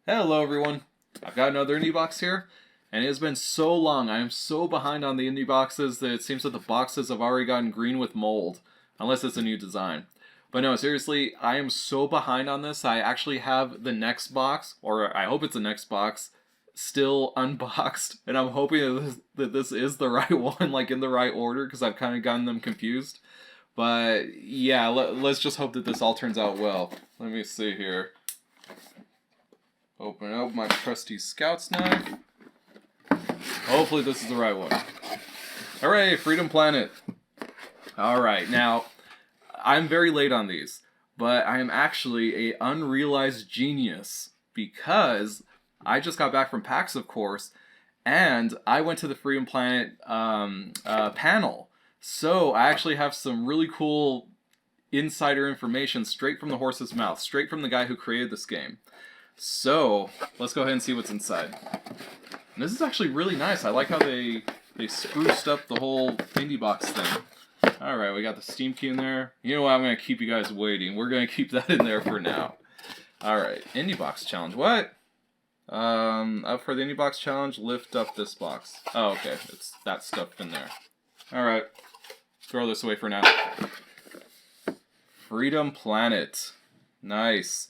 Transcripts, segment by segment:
Hello everyone, I've got another indie box here, and it has been so long, I am so behind on the indie boxes that it seems that the boxes have already gotten green with mold, unless it's a new design. But no, seriously, I am so behind on this, I actually have the next box, or I hope it's the next box, still unboxed, and I'm hoping that this is the right one, like in the right order, because I've kind of gotten them confused. But yeah, let's just hope that this all turns out well. Let me see here. Open up my trusty Scout's knife. Hopefully this is the right one. Hooray, Freedom Planet! Alright, now, I'm very late on these, but I am actually a unrealized genius because I just got back from PAX, of course, and I went to the Freedom Planet panel. So I actually have some really cool insider information straight from the horse's mouth, straight from the guy who created this game. So, let's go ahead and see what's inside. And this is actually really nice. I like how they spruced up the whole indie box thing. Alright, we got the Steam key in there. You know what, I'm going to keep you guys waiting. We're going to keep that in there for now. Alright, indie box challenge. What? Up for the indie box challenge, lift up this box. Oh, okay. It's that stuff in there. Alright. Throw this away for now. Freedom Planet. Nice.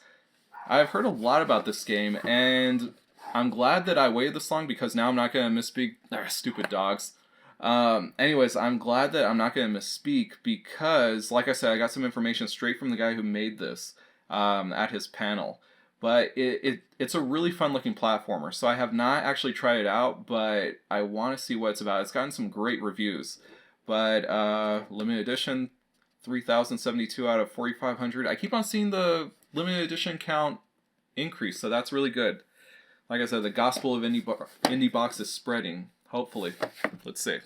I've heard a lot about this game, and I'm glad that I waited this long because now I'm not going to misspeak. Stupid dogs. Anyways, I'm glad that I'm not going to misspeak because, like I said, I got some information straight from the guy who made this at his panel. But it's a really fun-looking platformer, so I have not actually tried it out, but I want to see what it's about. It's gotten some great reviews. But limited edition, 3,072 out of 4,500. I keep on seeing the limited edition count increase, so that's really good. Like I said, the gospel of indie box is spreading, hopefully. Let's see.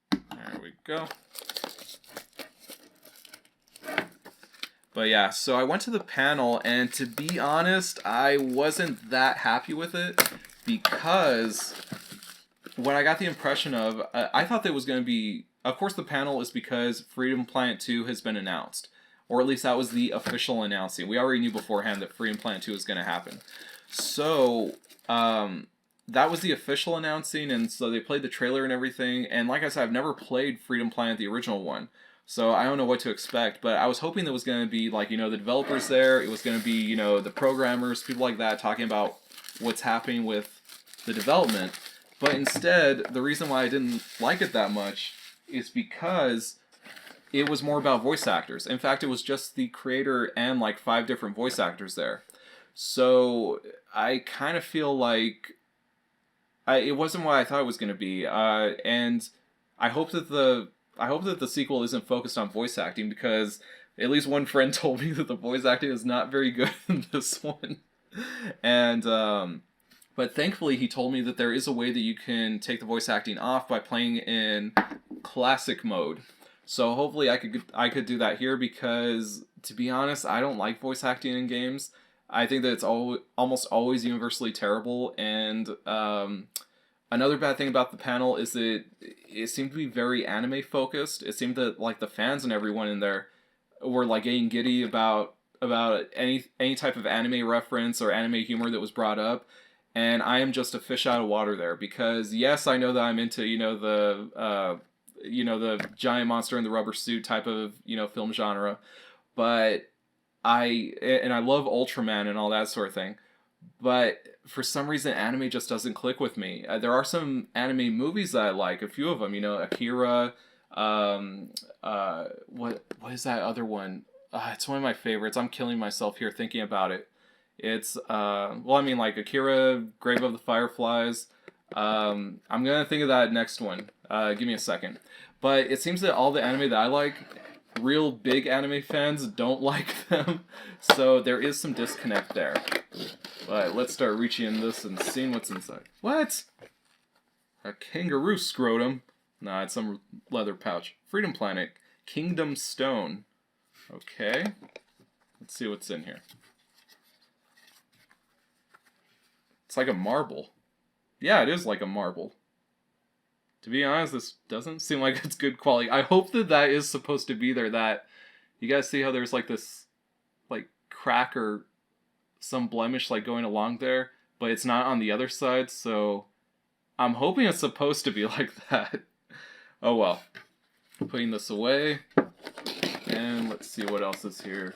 There we go. But yeah, so I went to the panel, and to be honest, I wasn't that happy with it because what I got the impression of, I thought that was going to be, of course the panel is because Freedom Planet 2 has been announced. Or at least that was the official announcing. We already knew beforehand that Freedom Planet 2 was going to happen. So, that was the official announcing, and so they played the trailer and everything. And like I said, I've never played Freedom Planet, the original one. So I don't know what to expect, but I was hoping there was going to be, like, the developers there. It was going to be, the programmers, people like that, talking about what's happening with the development. But instead, the reason why I didn't like it that much is because it was more about voice actors. In fact, it was just the creator and like 5 different voice actors there. So I kind of feel like it wasn't what I thought it was going to be. And I hope that the sequel isn't focused on voice acting because at least one friend told me that the voice acting is not very good in this one. And but thankfully, he told me that there is a way that you can take the voice acting off by playing in classic mode. So hopefully I could do that here because, to be honest, I don't like voice acting in games. I think that it's almost always universally terrible. And another bad thing about the panel is that it seemed to be very anime focused. It seemed that like the fans and everyone in there were like getting giddy about any type of anime reference or anime humor that was brought up. And I am just a fish out of water there because yes, I know that I'm into the giant monster in the rubber suit type of film genre, but I love Ultraman and all that sort of thing. But for some reason, anime just doesn't click with me. There are some anime movies that I like, a few of them. Akira. What is that other one? It's one of my favorites. I'm killing myself here thinking about it. It's like Akira, Grave of the Fireflies. I'm gonna think of that next one. Give me a second. But it seems that all the anime that I like, real big anime fans don't like them. So there is some disconnect there. But let's start reaching in this and seeing what's inside. What? A kangaroo scrotum? Nah, it's some leather pouch. Freedom Planet. Kingdom Stone. Okay. Let's see what's in here. It's like a marble. Yeah, it is like a marble. To be honest, this doesn't seem like it's good quality. I hope that is supposed to be there. That you guys see how there's like this, like crack or some blemish like going along there, but it's not on the other side, so I'm hoping it's supposed to be like that. Oh well. Putting this away, and let's see what else is here.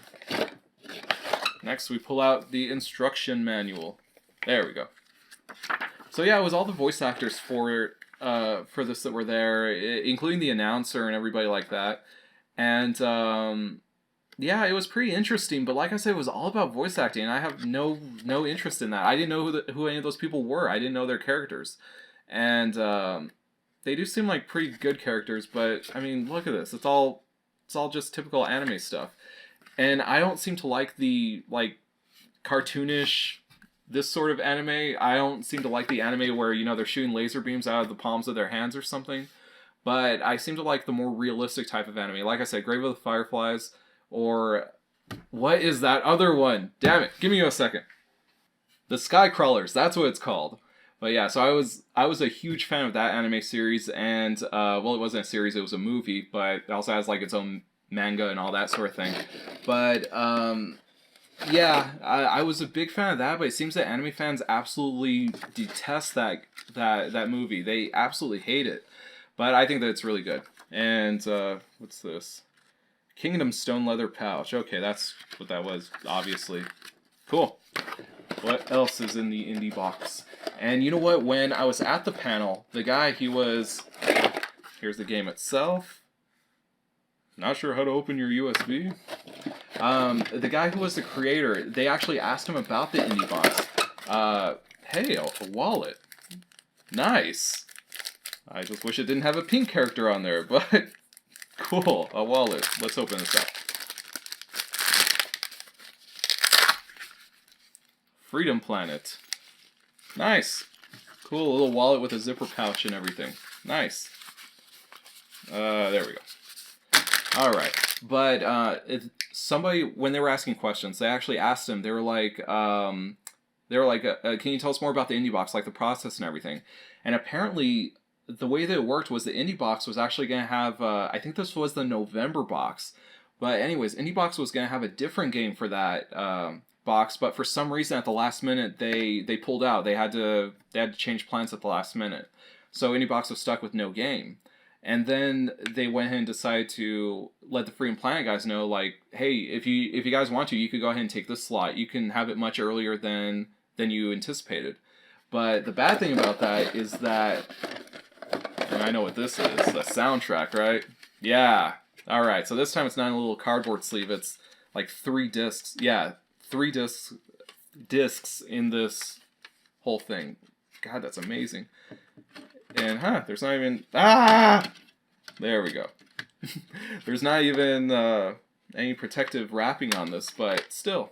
Next, we pull out the instruction manual. There we go. So yeah, it was all the voice actors for this that were there, including the announcer and everybody like that. And yeah, it was pretty interesting. But like I said, it was all about voice acting, and I have no interest in that. I didn't know who any of those people were. I didn't know their characters, and they do seem like pretty good characters. But I mean, look at this. It's all just typical anime stuff. And I don't seem to like the cartoonish this sort of anime. I don't seem to like the anime where, you know, they're shooting laser beams out of the palms of their hands or something. But I seem to like the more realistic type of anime. Like I said, Grave of the Fireflies, or what is that other one? Damn it, give me a second. The Skycrawlers, that's what it's called. But yeah, so I was a huge fan of that anime series, and well, it wasn't a series, it was a movie, but it also has like its own manga and all that sort of thing. But yeah, I was a big fan of that, but it seems that anime fans absolutely detest that movie. They absolutely hate it. But I think that it's really good. And what's this? Kingdom Stone Leather Pouch. Okay, that's what that was, obviously. Cool. What else is in the Indiebox? And you know what? When I was at the panel, the guy, he was... Here's the game itself. Not sure how to open your USB. The guy who was the creator, they actually asked him about the Indiebox. Hey, a wallet. Nice. I just wish it didn't have a pink character on there, but cool, a wallet. Let's open this up. Freedom Planet. Nice. Cool, a little wallet with a zipper pouch and everything. Nice. There we go. Alright, but somebody, when they were asking questions, they actually asked him, they were like, can you tell us more about the Indiebox, like the process and everything? And apparently, the way that it worked was the Indiebox was actually going to have, I think this was the November box, but anyways, Indiebox was going to have a different game for that box, but for some reason at the last minute, they pulled out. They had to change plans at the last minute. So Indiebox was stuck with no game. And then they went ahead and decided to let the Freedom Planet guys know, like, hey, if you guys want to, you could go ahead and take this slot. You can have it much earlier than you anticipated. But the bad thing about that is that, and I know what this is, a soundtrack, right? Yeah. All right. So this time it's not in a little cardboard sleeve. It's like 3 discs. Yeah, 3 discs in this whole thing. God, that's amazing. And, there's not even... There we go. There's not even any protective wrapping on this, but still.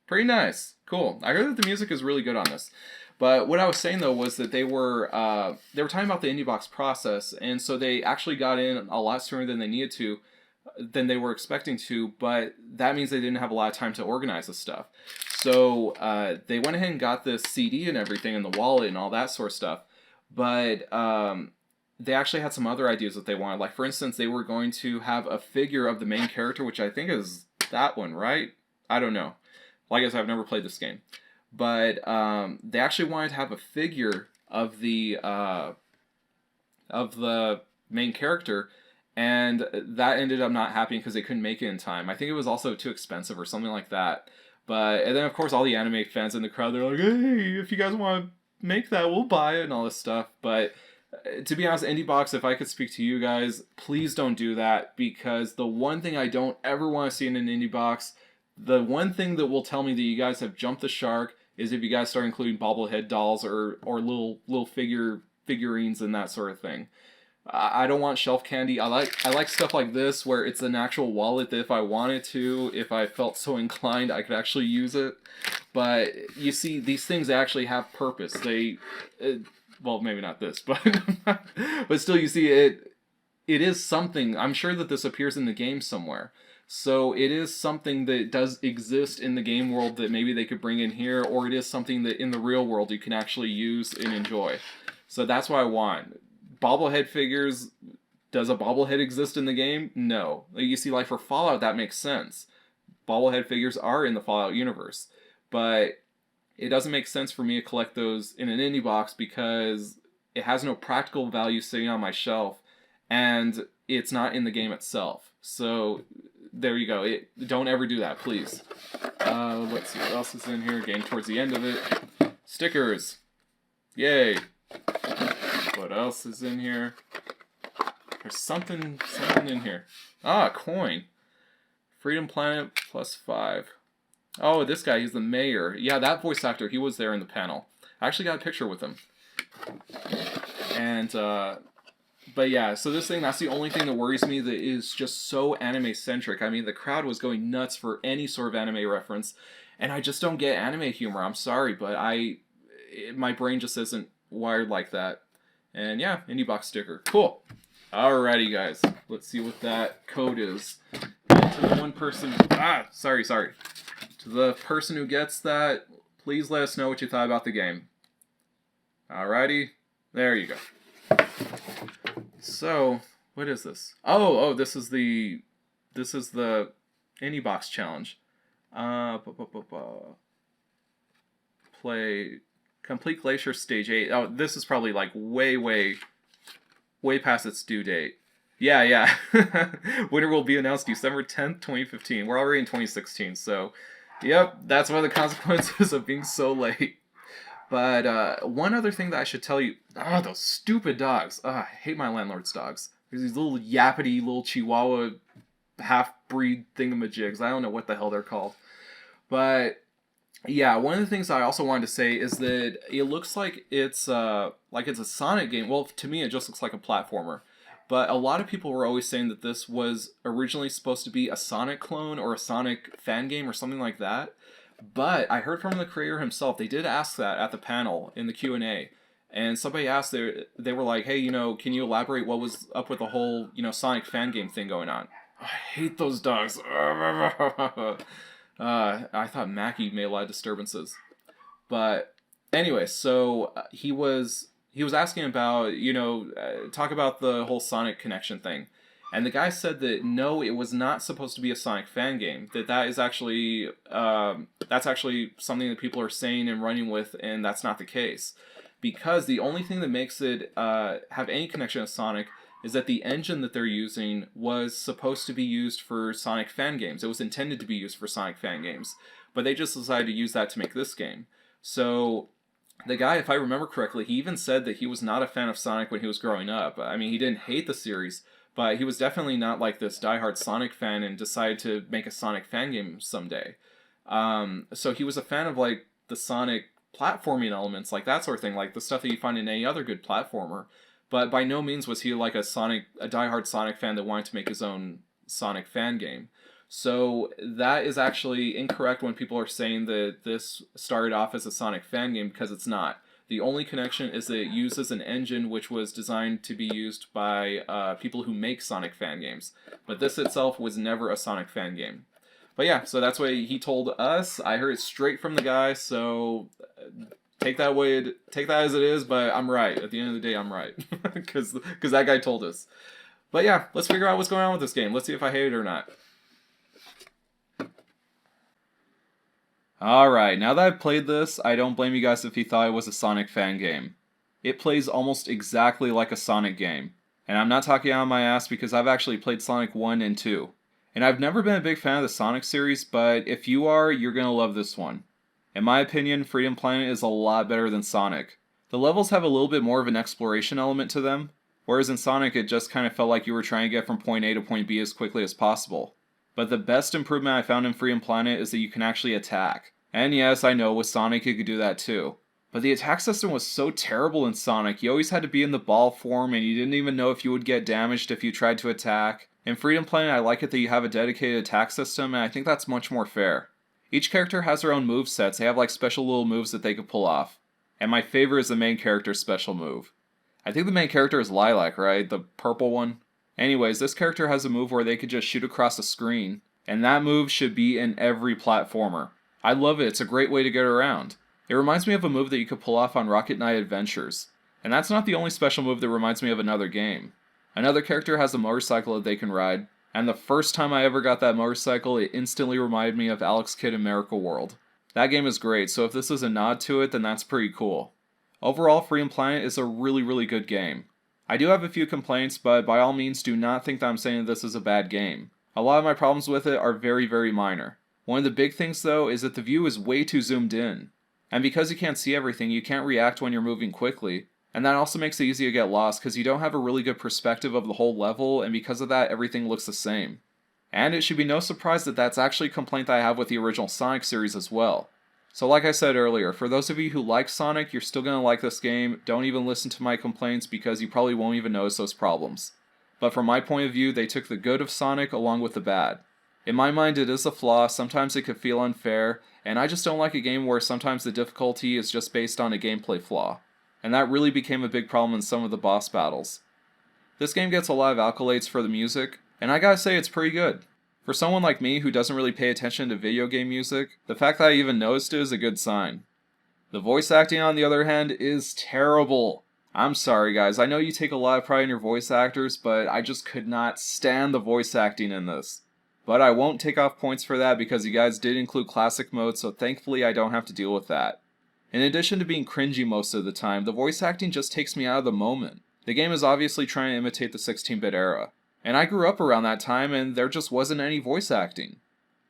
Pretty nice. Cool. I heard that the music is really good on this. But what I was saying, though, was that they were talking about the Indiebox process, and so they actually got in a lot sooner than they needed to, than they were expecting to, but that means they didn't have a lot of time to organize this stuff. So they went ahead and got this CD and everything, and the wallet and all that sort of stuff. But they actually had some other ideas that they wanted. Like, for instance, they were going to have a figure of the main character, which I think is that one, right? I don't know. Like I said, I've never played this game. But they actually wanted to have a figure of the main character, and that ended up not happening because they couldn't make it in time. I think it was also too expensive or something like that. And then, of course, all the anime fans in the crowd, they're like, hey, if you guys want to make that, we'll buy it and all this stuff. But to be honest, Indiebox, if I could speak to you guys, please don't do that, because the one thing I don't ever want to see in an Indiebox, the one thing that will tell me that you guys have jumped the shark, is if you guys start including bobblehead dolls or little figurines and that sort of thing. I don't want shelf candy. I like stuff like this where it's an actual wallet that if I wanted to, if I felt so inclined, I could actually use it. But you see, these things actually have purpose. Well, maybe not this, but but still, you see, it is something. I'm sure that this appears in the game somewhere. So it is something that does exist in the game world that maybe they could bring in here, or it is something that in the real world you can actually use and enjoy. So that's what I want. Bobblehead figures, does a bobblehead exist in the game? No. You see, like for Fallout, that makes sense. bobblehead figures are in the Fallout universe. But it doesn't make sense for me to collect those in an indie box because it has no practical value sitting on my shelf, and it's not in the game itself. So there you go. Don't ever do that, please. Let's see what else is in here. Getting towards the end of it. Stickers. Yay. What else is in here? There's something in here. Ah, a coin. Freedom Planet +5. Oh, this guy, he's the mayor. Yeah, that voice actor, he was there in the panel. I actually got a picture with him. And, but yeah, so this thing, that's the only thing that worries me that is just so anime-centric. I mean, the crowd was going nuts for any sort of anime reference, and I just don't get anime humor. I'm sorry, but my brain just isn't wired like that. And yeah, Indiebox sticker. Cool. Alrighty, guys. Let's see what that code is. And to the one person... sorry. To the person who gets that, please let us know what you thought about the game. Alrighty. There you go. So, what is this? Oh, this is the Indiebox challenge. Play Complete Glacier Stage 8. Oh, this is probably like way past its due date. Yeah. Winner will be announced December 10th, 2015. We're already in 2016, so yep, that's one of the consequences of being so late. But one other thing that I should tell you... those stupid dogs. I hate my landlord's dogs. There's these little yappity, little chihuahua half-breed thingamajigs. I don't know what the hell they're called. But yeah, one of the things I also wanted to say is that it looks like it's a Sonic game. Well, to me, it just looks like a platformer. But a lot of people were always saying that this was originally supposed to be a Sonic clone or a Sonic fan game or something like that. But I heard from the creator himself, they did ask that at the panel in the Q&A. And somebody asked, they were like, hey, can you elaborate what was up with the whole, Sonic fan game thing going on? I hate those dogs. I thought Mackie made a lot of disturbances. But anyway, so he was asking about, talk about the whole Sonic connection thing. And the guy said that no, it was not supposed to be a Sonic fan game. That is actually, that's actually something that people are saying and running with, and that's not the case. Because the only thing that makes it have any connection to Sonic is that the engine that they're using was supposed to be used for Sonic fan games. It was intended to be used for Sonic fan games. But they just decided to use that to make this game. So the guy, if I remember correctly, he even said that he was not a fan of Sonic when he was growing up. I mean, he didn't hate the series, but he was definitely not like this diehard Sonic fan and decided to make a Sonic fan game someday. So he was a fan of like the Sonic platforming elements, like that sort of thing, like the stuff that you find in any other good platformer. But by no means was he like a diehard Sonic fan that wanted to make his own Sonic fan game. So that is actually incorrect when people are saying that this started off as a Sonic fan game, because it's not. The only connection is that it uses an engine which was designed to be used by people who make Sonic fan games. But this itself was never a Sonic fan game. But yeah, so that's what he told us. I heard it straight from the guy, so take that as it is, but I'm right. At the end of the day, I'm right. Because that guy told us. But yeah, let's figure out what's going on with this game. Let's see if I hate it or not. Alright, now that I've played this, I don't blame you guys if you thought it was a Sonic fan game. It plays almost exactly like a Sonic game. And I'm not talking out of my ass because I've actually played Sonic 1 and 2. And I've never been a big fan of the Sonic series, but if you are, you're gonna love this one. In my opinion, Freedom Planet is a lot better than Sonic. The levels have a little bit more of an exploration element to them, whereas in Sonic it just kind of felt like you were trying to get from point A to point B as quickly as possible. But the best improvement I found in Freedom Planet is that you can actually attack. And yes, I know, with Sonic you could do that too. But the attack system was so terrible in Sonic, you always had to be in the ball form and you didn't even know if you would get damaged if you tried to attack. In Freedom Planet I like it that you have a dedicated attack system, and I think that's much more fair. Each character has their own move sets, they have like special little moves that they could pull off. And my favorite is the main character's special move. I think the main character is Lilac, right? The purple one? Anyways, this character has a move where they could just shoot across the screen, and that move should be in every platformer. I love it, it's a great way to get around. It reminds me of a move that you could pull off on Rocket Knight Adventures. And that's not the only special move that reminds me of another game. Another character has a motorcycle that they can ride, And the first time I ever got that motorcycle, it instantly reminded me of Alex Kidd in Miracle World. That game is great, so if this is a nod to it, then that's pretty cool. Overall, Freedom Planet is a really good game. I do have a few complaints, but by all means do not think that I'm saying this is a bad game. A lot of my problems with it are very minor. One of the big things though is that the view is way too zoomed in. And because you can't see everything, you can't react when you're moving quickly. And that also makes it easy to get lost because you don't have a really good perspective of the whole level, and because of that, everything looks the same. And it should be no surprise that that's actually a complaint that I have with the original Sonic series as well. So like I said earlier, for those of you who like Sonic, you're still going to like this game. Don't even listen to my complaints because you probably won't even notice those problems. But from my point of view, they took the good of Sonic along with the bad. In my mind, it is a flaw, sometimes it could feel unfair, and I just don't like a game where sometimes the difficulty is just based on a gameplay flaw. And that really became a big problem in some of the boss battles. This game gets a lot of accolades for the music, and I gotta say it's pretty good. For someone like me who doesn't really pay attention to video game music, the fact that I even noticed it is a good sign. The voice acting, on the other hand, is terrible. I'm sorry guys, I know you take a lot of pride in your voice actors, but I just could not stand the voice acting in this. But I won't take off points for that because you guys did include classic mode, so thankfully I don't have to deal with that. In addition to being cringy most of the time, the voice acting just takes me out of the moment. The game is obviously trying to imitate the 16-bit era. And I grew up around that time and there just wasn't any voice acting.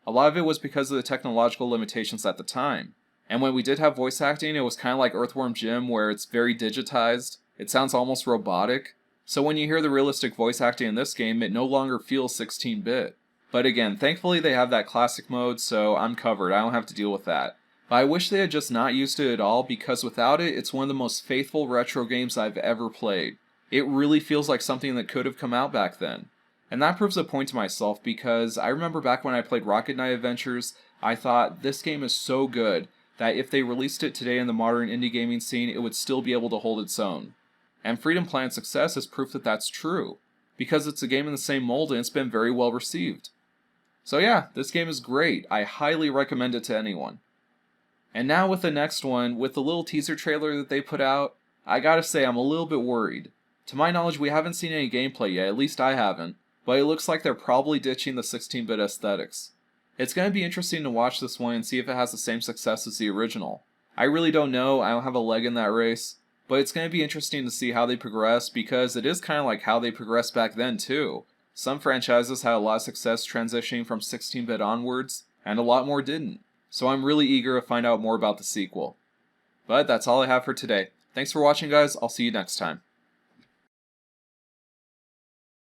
A lot of it was because of the technological limitations at the time. And when we did have voice acting, it was kind of like Earthworm Jim where it's very digitized. It sounds almost robotic. So when you hear the realistic voice acting in this game, it no longer feels 16-bit. But again, thankfully they have that classic mode, so I'm covered. I don't have to deal with that. But I wish they had just not used it at all because without it, it's one of the most faithful retro games I've ever played. It really feels like something that could have come out back then. And that proves a point to myself because I remember back when I played Rocket Knight Adventures, I thought this game is so good that if they released it today in the modern indie gaming scene, it would still be able to hold its own. And Freedom Planet's success is proof that that's true, because it's a game in the same mold and it's been very well received. So yeah, this game is great. I highly recommend it to anyone. And now with the next one, with the little teaser trailer that they put out, I gotta say I'm a little bit worried. To my knowledge, we haven't seen any gameplay yet, at least I haven't, but it looks like they're probably ditching the 16-bit aesthetics. It's going to be interesting to watch this one and see if it has the same success as the original. I really don't know, I don't have a leg in that race, but it's going to be interesting to see how they progress because it is kind of like how they progressed back then too. Some franchises had a lot of success transitioning from 16-bit onwards, and a lot more didn't. So I'm really eager to find out more about the sequel. But that's all I have for today. Thanks for watching guys, I'll see you next time.